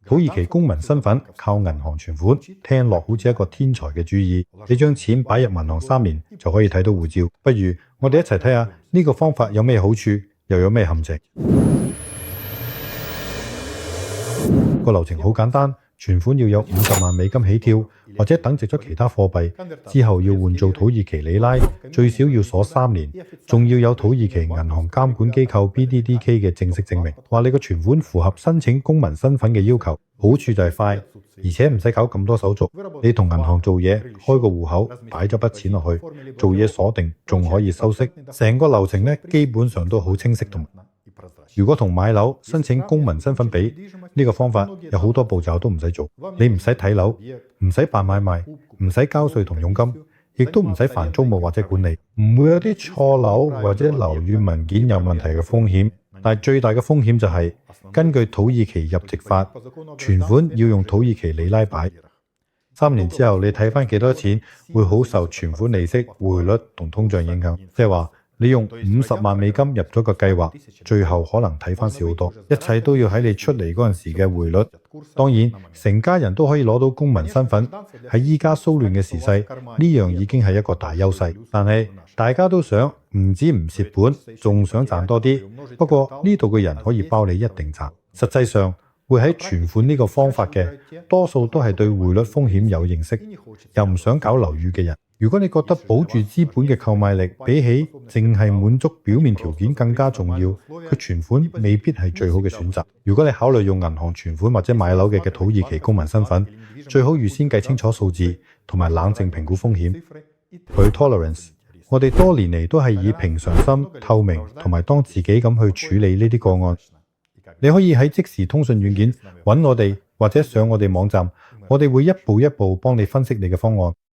土耳其公民身份靠銀行存款，聽落好似一個天才嘅主意。你將錢擺入銀行3年就可以睇到護照。不如我哋一齊睇下呢個方法有咩好處，又有咩陷阱。個流程好簡單，存款要有50萬美金起跳，或者等值咗其他貨幣，之後要換做土耳其里拉，最少要鎖3年，仲要有土耳其銀行監管機構 BDDK 嘅正式證明，話你個存款符合申請公民身份嘅要求。好處就係快，而且唔使搞咁多手續。你同銀行做嘢，開個戶口，擺咗筆錢落去，做嘢鎖定，仲可以收息。成個流程呢，基本上都好清晰同。如果同買樓申請公民身份比，呢個方法有好多步驟都唔使做。你唔使睇樓，唔使辦買賣，唔使交稅同佣金，亦都唔使煩租務或者管理，唔會有啲錯樓或者樓宇文件有問題嘅風險。但係最大嘅風險就係，根據土耳其入籍法，存款要用土耳其里拉擺。3年之後你睇返幾多錢，會好受存款利息、匯率同通脹影響。即係話你用50萬美金入咗個計劃，最後可能睇返少好多。一切都要喺你出嚟嗰陣時嘅匯率。當然，成家人都可以攞到公民身份，喺依家騷亂嘅時勢，呢樣已經係一個大優勢。但係大家都想唔止唔蝕本，仲想賺多啲。不過呢度嘅人可以包你一定賺。實際上會喺存款呢個方法嘅，多數都係對匯率風險有認識，又唔想搞樓宇嘅人。如果你覺得保住資本嘅購買力比起淨係滿足表面條件更加重要，佢存款未必係最好嘅選擇。如果你考慮用銀行存款或者買樓嘅土耳其公民身份，最好預先計清楚數字同埋冷靜評估風險。佢 tolerance， 我哋多年嚟都係以平常心、透明同埋當自己咁去處理呢啲個案。你可以喺即時通訊軟件揾我哋，或者上我哋網站，我哋會一步一步幫你分析你嘅方案。